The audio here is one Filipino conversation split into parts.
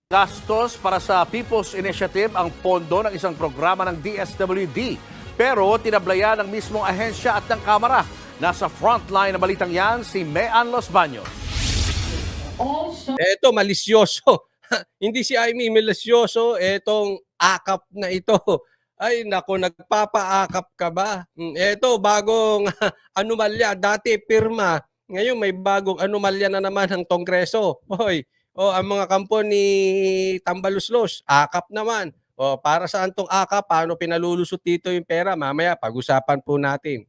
Gastos para sa People's Initiative ang pondo ng isang programa ng DSWD. Pero tinablayan ng mismong ahensya at ng Kamara. Nasa frontline na balitang yan si Mean Los Baños. Eto, malisyoso. Hindi si Amy malisyoso, etong akap na ito. Ay, nako, nagpapaakap ka ba? Eto, bagong anomalya. Dati pirma, ngayon may bagong anomalya na naman ang Kongreso. Hoy, ang mga kampo ni Tambaluslos, akap naman. Para saan tong akap? Paano pinalulusot dito yung pera? Mamaya, pag-usapan po natin.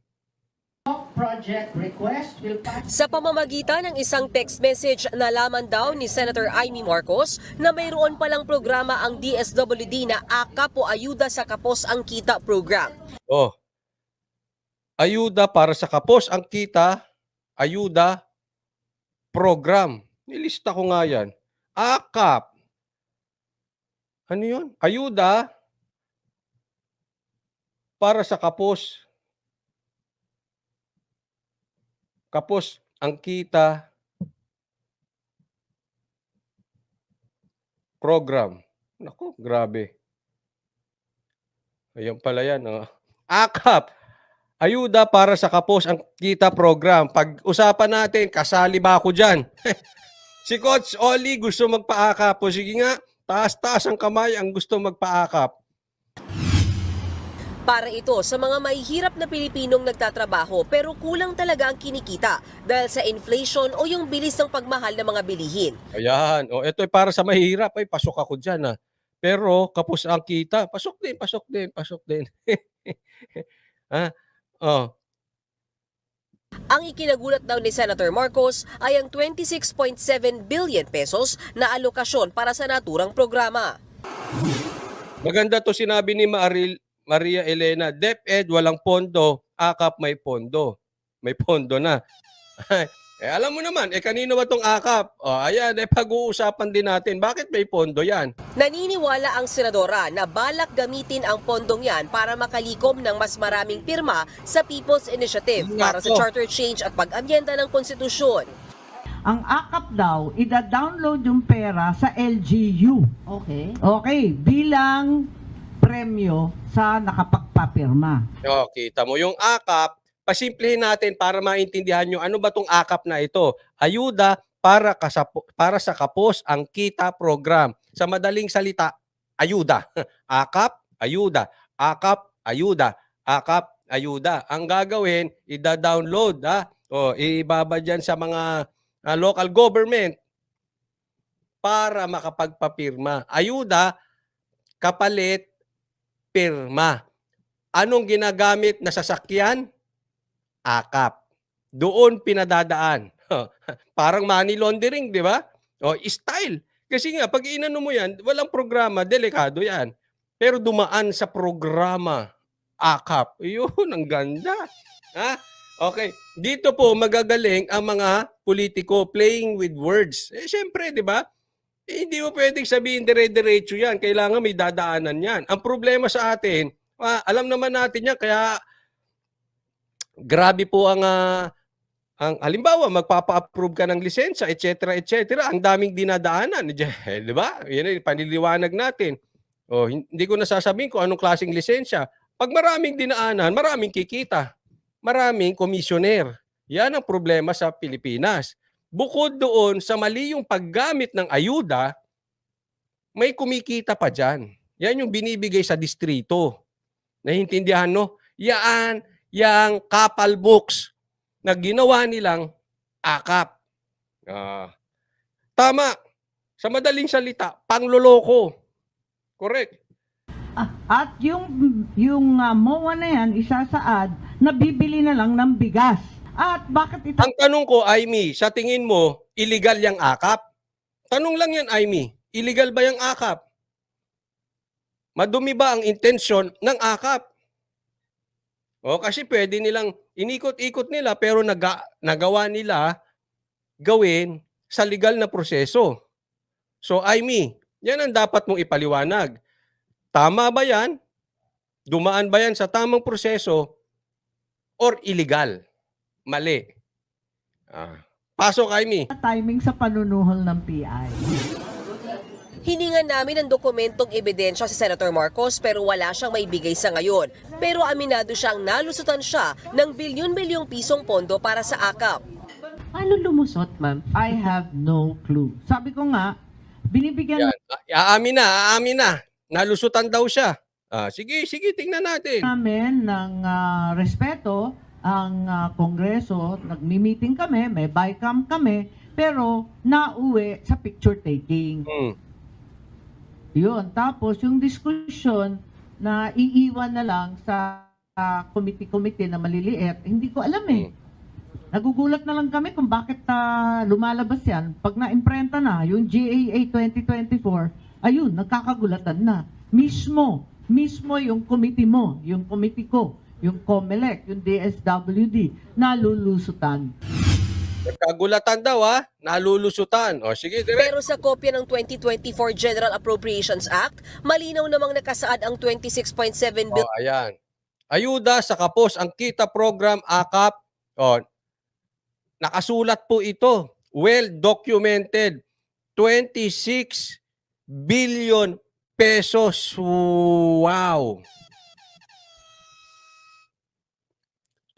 Sa pamamagitan ng isang text message, nalaman daw ni Senator Amy Marcos na mayroon palang programa ang DSWD na AKAP o Ayuda sa Kapos ang Kita program. Ayuda para sa kapos ang kita, ayuda, program. Nilista ko nga yan. AKAP. Ano yun? Ayuda para sa kapos. Kapos ang kita, program. Naku, grabe. Ayan pala yan. AKAP. Ayuda para sa kapos ang kita program. Pag-usapan natin, kasali ba ako dyan? Si Coach Oli gusto magpa-akap. O sige nga, taas-taas ang kamay ang gusto magpa-akap. Para ito sa mga mahihirap na Pilipinong nagtatrabaho pero kulang talaga ang kinikita dahil sa inflation o yung bilis ng pagmahal ng mga bilihin. Ayan. Ito ay para sa mahihirap. Ay, pasok ako dyan. Pero kapos ang kita. Pasok din, pasok din, pasok din. Ang ikinagulat daw ni Senator Marcos ay ang 26.7 billion pesos na alokasyon para sa naturang programa. Maganda to sinabi ni Maria Elena, DepEd walang pondo, AKAP may pondo. May pondo na. Alam mo naman, kanino ba tong AKAP? Ayan, pag-uusapan din natin. Bakit may pondo yan? Naniniwala ang senadora na balak gamitin ang pondong yan para makalikom ng mas maraming pirma sa People's Initiative para sa charter change at pag-amyenda ng konstitusyon. Ang AKAP daw, ida-download yung pera sa LGU. Okay. Okay, bilang premyo sa nakapagpapirma. Kita mo yung AKAP, pasimplihin natin para maintindihan nyo ano ba tong AKAP na ito. Ayuda para sa kapos ang kita program. Sa madaling salita, ayuda. AKAP, ayuda. AKAP, ayuda. AKAP, ayuda. Ang gagawin, ida-download. Ibaba dyan sa mga local government para makapagpapirma. Ayuda, kapalit, pirma. Anong ginagamit na sasakyan? AKAP. Doon pinadadaan. Parang money laundering, di ba? Style. Kasi nga, pag inano mo yan, walang programa, delikado yan. Pero dumaan sa programa, AKAP. Yun, ang ganda. Okay. Dito po, magagaling ang mga politiko playing with words. Siyempre, di ba? Hindi mo pwedeng sabihin dire-diretso yan. Kailangan may dadaanan yan. Ang problema sa atin, alam naman natin yan, kaya grabe po ang halimbawa, magpapa-approve ka ng lisensya, etc., etc., ang daming dinadaanan. Di ba? Yan ang paniliwanag natin. Hindi ko nasasabihin kung anong klaseng lisensya. Pag maraming dinaanan, maraming kikita. Maraming komisyoner. Yan ang problema sa Pilipinas. Bukod doon sa mali yung paggamit ng ayuda, may kumikita pa dyan. Yan yung binibigay sa distrito. Naintindihan, no? Yan, yung kapal books na ginawa nilang AKAP. Tama. Sa madaling salita, pangloloko. Correct. At yung MOA na yan, isasaad, nabibili na lang ng bigas. At bakit ito? Ang tanong ko, Amy, sa tingin mo, illegal yung AKAP? Tanong lang yan, Amy. Illegal ba yung AKAP? Madumi ba ang intensyon ng AKAP? Kasi pwede nilang inikot-ikot nila pero nagawa nila gawin sa legal na proseso. So, Amy, yan ang dapat mong ipaliwanag. Tama ba yan? Dumaan ba yan sa tamang proseso or illegal? Mali. Pasok, Amy. Timing sa panunuhol ng PI. Hiningan namin ng dokumentong ebidensya si Senator Marcos pero wala siyang maibigay sa ngayon. Pero aminado siyang nalusutan siya ng bilyon-bilyong pisong pondo para sa AKAP. Paano lumusot, ma'am? I have no clue. Sabi ko nga, binibigyan Yan. Aamin na. Nalusutan daw siya. Sige, tingnan natin. namin ng respeto ang Kongreso. Nagmi-meeting kami, may bycam kami, pero nauwi sa picture taking. Yun. Tapos yung diskusyon na iiwan na lang sa committee na maliliit, hindi ko alam eh. Nagugulat na lang kami kung bakit lumalabas yan. Pag na-imprenta na, yung GAA 2024, ayun, nagkakagulatan na. Mismo yung committee mo, yung committee ko, yung COMELEC, yung DSWD, nalulusutan. Nagkagulatan daw nalulusutan. O sige, direct. Pero sa kopya ng 2024 General Appropriations Act, malinaw namang nakasaad ang 26.7 billion. Ayan. Ayuda sa Kapos ang Kita Program AKAP. Nakasulat po ito. Well documented. 26 billion pesos. Wow.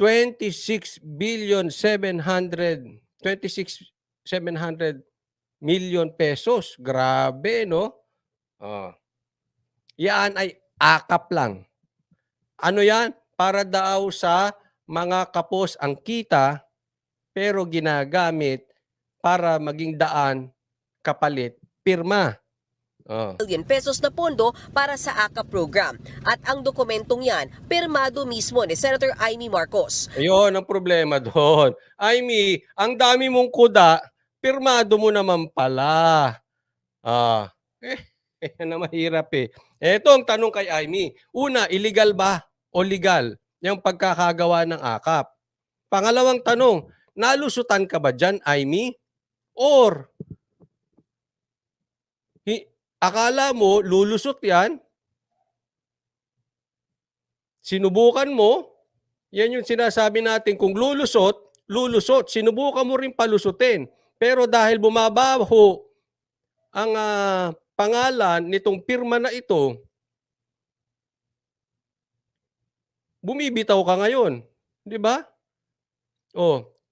26 billion 700 million pesos. Grabe, no? Yan ay AKAP lang. Ano yan? Para daw sa mga kapos ang kita, pero ginagamit para maging daan, kapalit, pirma. Pesos na pondo para sa AKAP program. At ang dokumentong yan, pirmado mismo ni Senator Amy Marcos. Ayun ang problema doon. Amy, ang dami mong kuda, pirmado mo naman pala. Na mahirap eh. Ito ang tanong kay Amy. Una, illegal ba o legal yung pagkakagawa ng AKAP? Pangalawang tanong, nalusutan ka ba dyan, Amy? Or, akala mo, lulusot yan? Sinubukan mo? Yan yung sinasabi natin, kung lulusot, sinubukan mo rin palusutin. Pero dahil bumabaho ang pangalan nitong pirma na ito, bumibitaw ka ngayon. Di ba?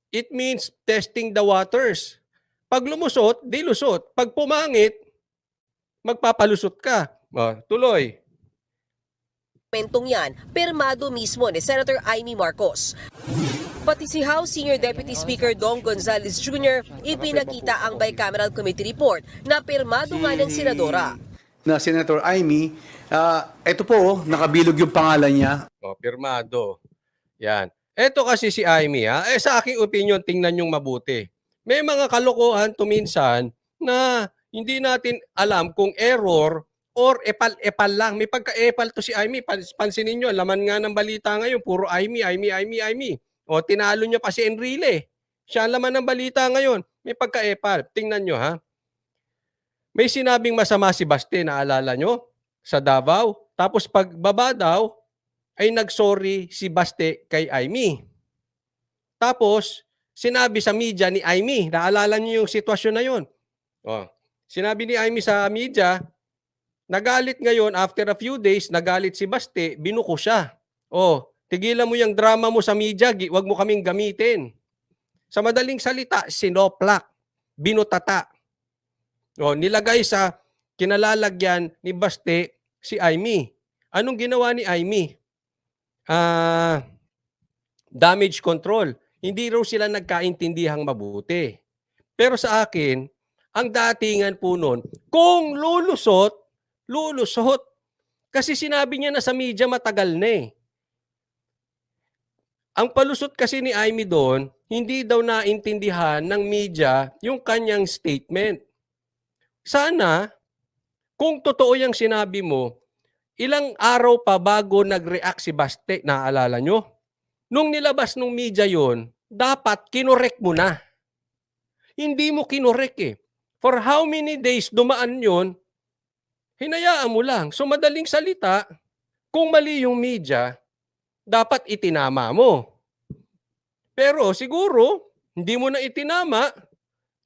It means testing the waters. Pag lumusot, di lusot. Pag pumangit, magpapalusot ka. Tuloy. Dokumentong yan, pirmado mismo ni Senator Amy Marcos. Pati si House Senior Deputy Speaker Dong Gonzales Jr. ipinakita ang bicameral committee report na pirmado nga ng senadora. Na Senator Amy, ito po, nakabilog yung pangalan niya. Pirmado. Yan. Ito kasi si Amy, sa aking opinion, tingnan yung mabuti. May mga kalokohan tuminsan na hindi natin alam kung error or epal-epal lang. May pagka-epal to si Amy. Pansinin nyo, laman nga ng balita ngayon, puro Amy. Tinalo niya pa si Enrile. Siya ang laman ng balita ngayon. May pagka-epal. Tingnan nyo May sinabing masama si Baste, naalala nyo? Sa Davao. Tapos pagbaba daw, ay nagsorry si Baste kay Amy. Tapos, sinabi sa media ni Amy, naalala niyo yung sitwasyon na yun. Sinabi ni Amy sa media, nagalit ngayon, after a few days, nagalit si Baste, binuko siya. Tigilan mo yung drama mo sa media, wag mo kaming gamitin. Sa madaling salita, sinoplak, binutata. Nilagay sa kinalalagyan ni Baste si Amy. Anong ginawa ni Amy? Damage control. Hindi raw sila nagkaintindihang mabuti. Pero sa akin, ang datingan po nun, kung lulusot. Kasi sinabi niya na sa media matagal na Ang palusot kasi ni Amy doon, hindi daw naintindihan ng media yung kanyang statement. Sana, kung totoo yung sinabi mo, ilang araw pa bago nag-react si Baste, naaalala nyo? Nung nilabas ng media yon, dapat kinorek mo na. Hindi mo kinorek For how many days dumaan yon, hinayaan mo lang. So madaling salita, kung mali yung media, dapat itinama mo. Pero siguro, hindi mo na itinama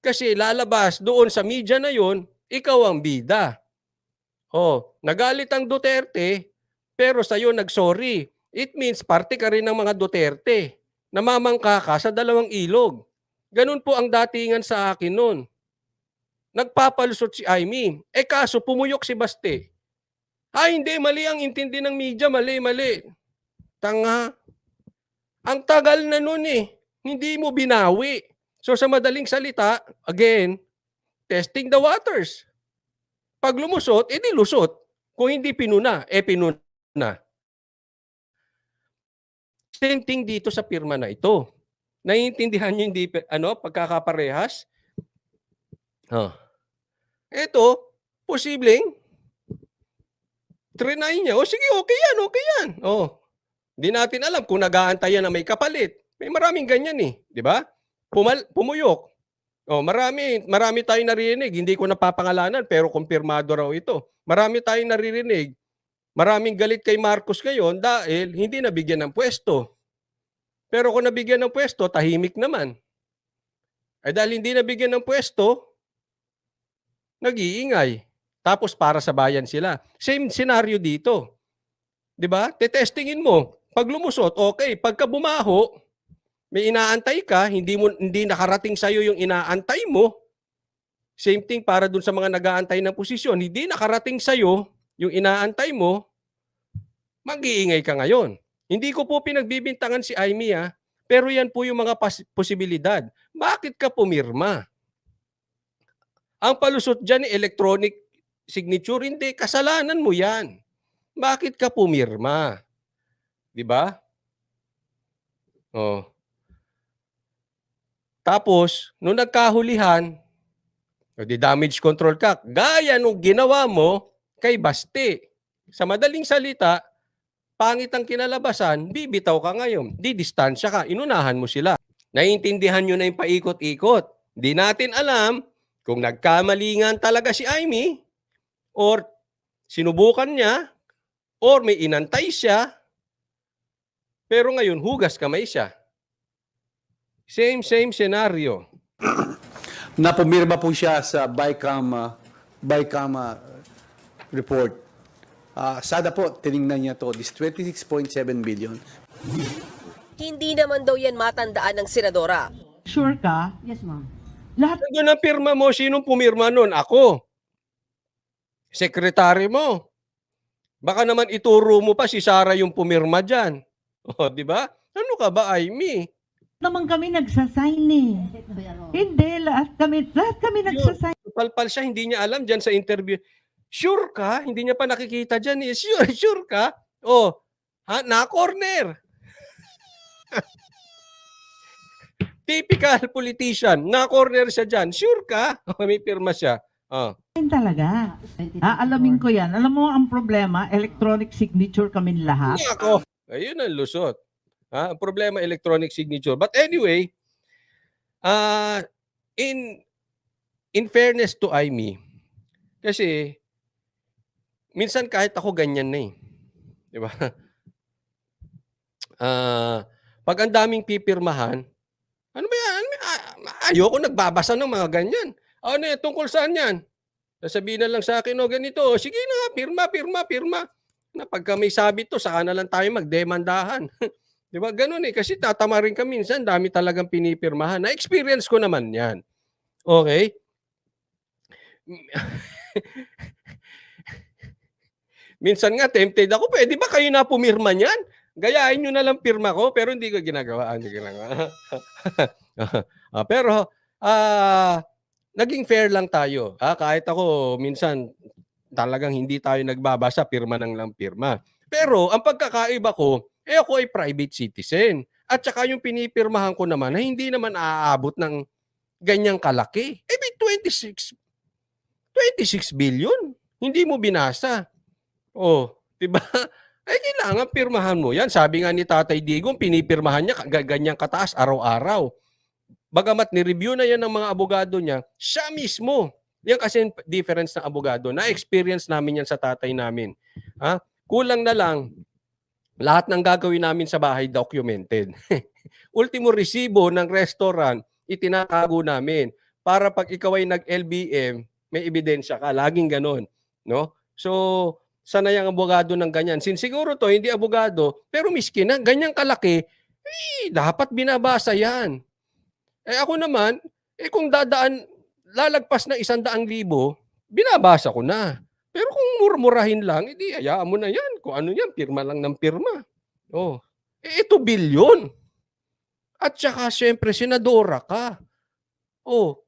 kasi lalabas doon sa media na yon, ikaw ang bida. Nagalit ang Duterte, pero sa'yo nag-sorry. It means parte ka rin ng mga Duterte. Namamangka ka sa dalawang ilog. Ganun po ang datingan sa akin noon. Nagpapalusot si Aimee. Kaso pumuyok si Baste. Hindi, mali ang intindi ng media. Mali. Tanga. Ang tagal na noon Hindi mo binawi. So sa madaling salita, again, testing the waters. Pag lumusot, edi lusot. Kung hindi pinuna, pinuna. Same thing dito sa pirma na ito. Naiintindihan niyo hindi pagkakaparehas? Ito, posibleng trinay niya. Sige, okay yan. Hindi natin alam kung nag-aantayan na may kapalit. May maraming ganyan di ba? Pumuyok. Marami tayong naririnig. Hindi ko napapangalanan pero kumpirmado raw ito. Marami tayong naririnig. Maraming galit kay Marcos ngayon dahil hindi nabigyan ng pwesto. Pero kung nabigyan ng pwesto, tahimik naman. Dahil hindi nabigyan ng pwesto, nag-iingay. Tapos para sa bayan sila. Same scenario dito. 'Di ba? Tetestingin mo. Pag lumusot, okay. Pagka bumaho, may inaantay ka, hindi nakarating sa iyo yung inaantay mo. Same thing para dun sa mga nag-aantay ng posisyon, hindi nakarating sa iyo yung inaantay mo, mag-iingay ka ngayon. Hindi ko po pinagbibintangan si Aimee pero yan po yung mga posibilidad. Bakit ka pumirma? Ang palusot dyan electronic signature, hindi, kasalanan mo yan. Bakit ka pumirma? 'Di ba? Tapos, nung nagkahulihan, damage control ka, gaya nung ginawa mo kay Baste. Sa madaling salita, pangit ang kinalabasan, bibitaw ka ngayon, didistansya ka, inunahan mo sila. Naiintindihan nyo na yung paikot-ikot. Di natin alam kung nagkamalingan talaga si Aimee or sinubukan niya or may inantay siya, pero ngayon hugas kamay siya. Same scenario. Napumirma po siya sa BICAM report. Sada po, tinignan niya to, this 26.7 billion. Hindi naman daw yan matandaan ng senadora. Sure ka? Yes, ma'am. Lahat Doon ang pirma mo, sinong pumirma nun? Ako. Sekretary mo. Baka naman ituro mo pa si Sara yung pumirma dyan. Di ba? Ano ka ba, Aimee? naman kami nagsasign Hindi, lahat kami nagsasign. Palpal siya, hindi niya alam dyan sa interview. Sure ka? Hindi niya pa nakikita dyan. Sure ka? Na-corner. Typical politician. Na-corner siya dyan. Sure ka? May pirma siya. Talaga. Alamin ko yan. Alam mo ang problema, electronic signature kami lahat. Ako. Ayun ang lusot. Ang problema, electronic signature. But anyway, in fairness to Aimee, kasi minsan kahit ako ganyan na di ba? Pag ang daming pipirmahan, ano ba yan? Ayoko nagbabasa ng mga ganyan. Ano yan? Tungkol saan yan? Sasabihin na lang sa akin, ganito. Sige na, pirma. Na pagka may sabi to, saka na lang tayo magdemandahan. Di ba? Ganun kasi tatama rin ka minsan, dami talagang pinipirmahan. Na-experience ko naman yan. Okay? Minsan nga, tempted ako, pwede ba kayo na pumirma niyan? Gayahin nyo na lang pirma ko, pero hindi ko ginagawa. Pero, naging fair lang tayo. Kahit ako, minsan, talagang hindi tayo nagbabasa, pirma nang lang pirma. Pero, ang pagkakaiba ko, ako ay private citizen. At saka yung pinipirmahan ko naman, na hindi naman aabot ng ganyang kalaki. May 26 billion. Hindi mo binasa. Diba? Kailangan pirmahan mo yan. Sabi nga ni Tatay Digong, pinipirmahan niya ganyang kataas araw-araw. Bagamat ni-review na yan ng mga abogado niya, siya mismo. Yan kasi difference ng abogado. Na-experience namin yan sa tatay namin. Kulang na lang, lahat ng gagawin namin sa bahay documented. Ultimo resibo ng restaurant, itinatago namin. Para pag ikaw ay nag-LBM, may ebidensya ka, laging gano'n, no? So, sanay ang abogado ng ganyan. Siguro to hindi abogado, pero miskin na ganyang kalaki, dapat binabasa 'yan. Ako naman, kung lalagpas ng 100,000, binabasa ko na. Pero kung murmurahin lang, edi hayaan mo na 'yan. Kung ano 'yan, pirma lang ng pirma. Oh. Ito bilyon. At saka siyempre senadora ka. Oh,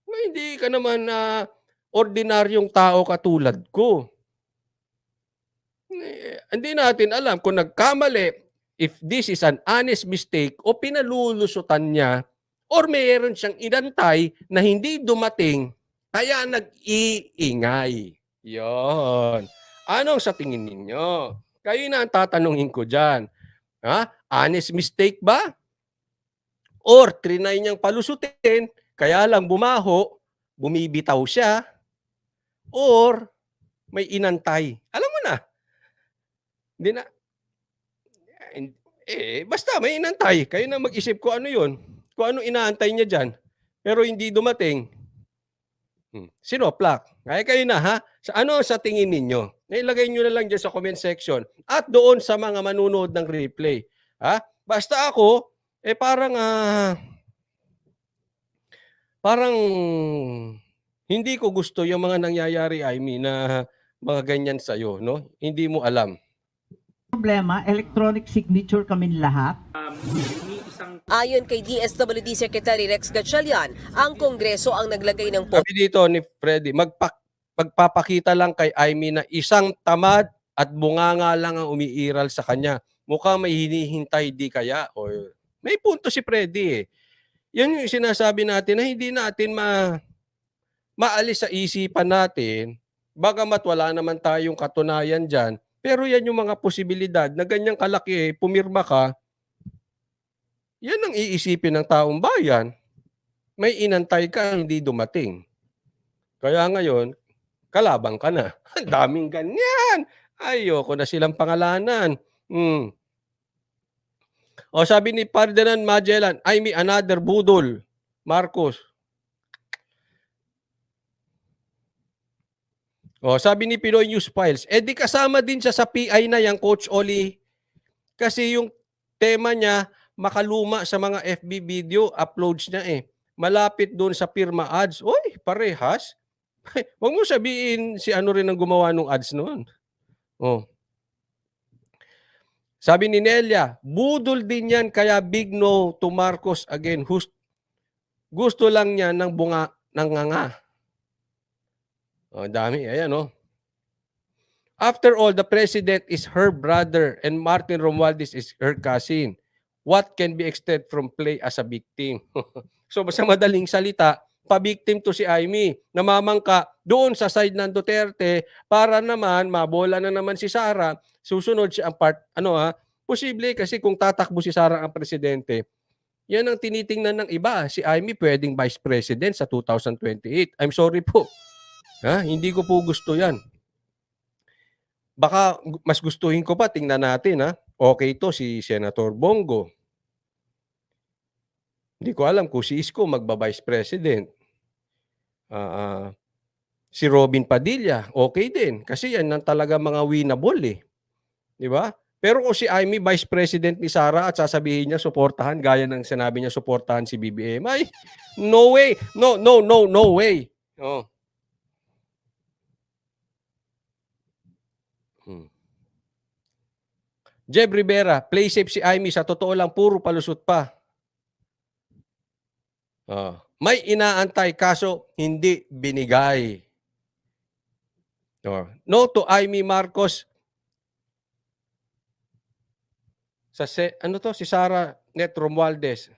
hindi ka naman na ordinaryong tao katulad ko. Hindi natin alam kung nagkamali, if this is an honest mistake o pinalulusutan niya or mayroon siyang inantay na hindi dumating kaya nag-iingay. Yon. Anong sa tingin ninyo? Kayo na ang tatanungin ko dyan. Ha? Honest mistake ba? Or trinay niyang palusutin, kaya lang bumibitaw siya, or may inantay. Alam mo na. Hindi na. Basta may inantay. Kayo na mag-isip ko ano yun. Kung ano inaantay niya dyan. Pero hindi dumating. Sinoplak. Kaya kayo na ha. Ano sa tingin ninyo? Ilagay nyo na lang dyan sa comment section. At doon sa mga manunood ng replay. Ha? Basta ako, parang hindi ko gusto yung mga nangyayari, Amy, na mga ganyan sa'yo, no? Hindi mo alam. Problema, electronic signature kami lahat. Ayon kay DSWD Secretary Rex Gatchalian, ang Kongreso ang naglagay ng Sabi dito ni Freddy, magpapakita lang kay Amy na isang tamad at bunganga lang ang umiiral sa kanya. Mukhang may hinihintay di kaya. O, may punto si Freddy eh. Yan yung sinasabi natin na hindi natin maalis sa isipan natin. Bagamat wala naman tayong katunayan dyan. Pero yan yung mga posibilidad na ganyang kalaki, pumirma ka, yan ang iisipin ng taong bayan. May inantay ka, hindi dumating. Kaya ngayon, kalabang ka na. Ang daming ganyan. Ayoko na silang pangalanan. O sabi ni Ferdinand Magellan, I mean another budol. Marcos. O sabi ni Pinoy News Files, di kasama din siya sa PI na yan, Coach Oli. Kasi yung tema niya, makaluma sa mga FB video, uploads niya eh. Malapit doon sa Pirma Ads. Uy, parehas. Huwag mo sabihin si ano rin ang gumawa ng ads noon. Oh. Sabi ni Nelia, budol din yan kaya big no to Marcos again. Gusto lang niya ng nganga. Oh, dami. Ayan, oh. After all, the president is her brother and Martin Romualdez is her cousin. What can be expected from play as a victim? So, sa madaling salita, pa-victim to si Amy. Namamangka doon sa side ng Duterte para naman mabola na naman si Sara. Susunod siya ang part, posible kasi kung tatakbo si Sara ang presidente, yan ang tinitingnan ng iba. Si Amy pwedeng vice president sa 2028. I'm sorry po. Hindi ko po gusto yan. Baka mas gustuhin ko pa, tingnan natin Okay to si Senator Bongo. Hindi ko alam kung si Isko magba-vice president. Si Robin Padilla, okay din. Kasi yan ang talaga mga winnable eh. Di ba? Pero kung si Amy vice president ni Sara at sasabihin niya suportahan, gaya ng sinabi niya suportahan si BBM, ay, no way. No way. Oh. Jeb Rivera, play safe si Amy. Sa totoo lang, puro palusot pa. May inaantay kaso hindi binigay. No to Amy Marcos. Si Sara Net Romualdez.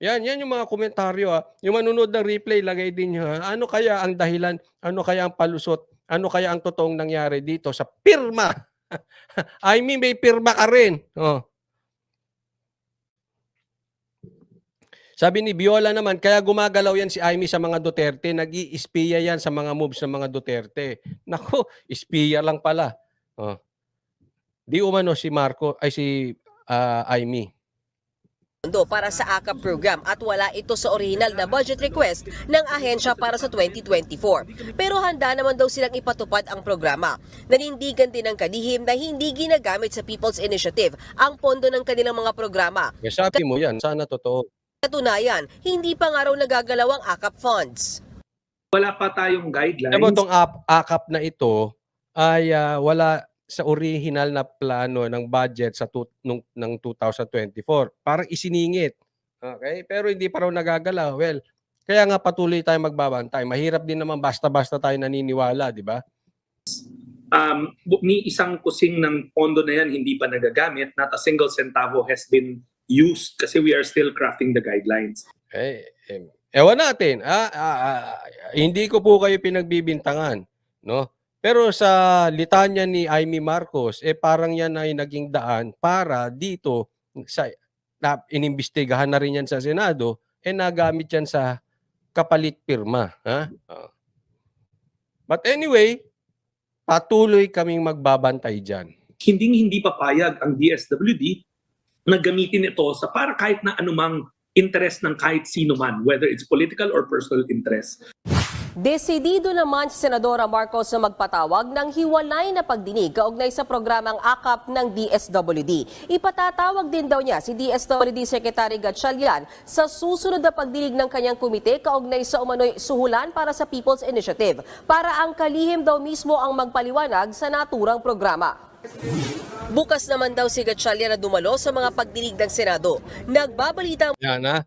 Yan yung mga komentaryo. Yung manunod ng replay, lagay din nyo. Ano kaya ang dahilan? Ano kaya ang palusot? Ano kaya ang totoong nangyari dito sa pirma? I mean, may pirma ka rin. Sabi ni Viola naman, kaya gumagalaw yan si Amy sa mga Duterte. Nag-i-espiya yan sa mga moves ng mga Duterte. Naku, espiya lang pala. Di umano si Amy. pondo para sa AKAP program at wala ito sa orihinal na budget request ng ahensya para sa 2024. Pero handa naman daw silang ipatupad ang programa. Nanindigan din ng kalihim na hindi ginagamit sa People's Initiative ang pondo ng kanilang mga programa. Sabi mo yan, sana totoo. Katunayan, hindi pa nga raw nagagalaw ang AKAP funds. Wala pa tayong guidelines. Pero itong AKAP na ito ay wala sa original na plano ng budget sa ng 2024. Parang isiningit. Okay? Pero hindi pa raw nagagalaw. Well, kaya nga patuloy tayo magbabantay. Mahirap din naman basta-basta tayo naniniwala, di ba? Ni isang kusing ng pondo na yan hindi pa nagagamit. Not a single centavo has been used kasi we are still crafting the guidelines. Ewan natin. Hindi ko po kayo pinagbibintangan. No? Pero sa litanya ni Amy Marcos, parang yan ay naging daan para dito, inimbestigahan na rin yan sa Senado, nagamit yan sa kapalit pirma. Ha? But anyway, patuloy kaming magbabantay dyan. Hindi papayag ang DSWD na gamitin ito sa para kahit na anumang interest ng kahit sino man, whether it's political or personal interest. Desidido naman si Senadora Marcos na magpatawag ng hiwalay na pagdinig kaugnay sa programang AKAP ng DSWD. Ipatatawag din daw niya si DSWD Secretary Gatchalian sa susunod na pagdinig ng kanyang komite kaugnay sa umano'y suhulan para sa People's Initiative para ang kalihim daw mismo ang magpaliwanag sa naturang programa. Bukas naman daw si Gatchalian na dumalo sa mga pagdinig ng Senado. Nagbabalita Yan ha.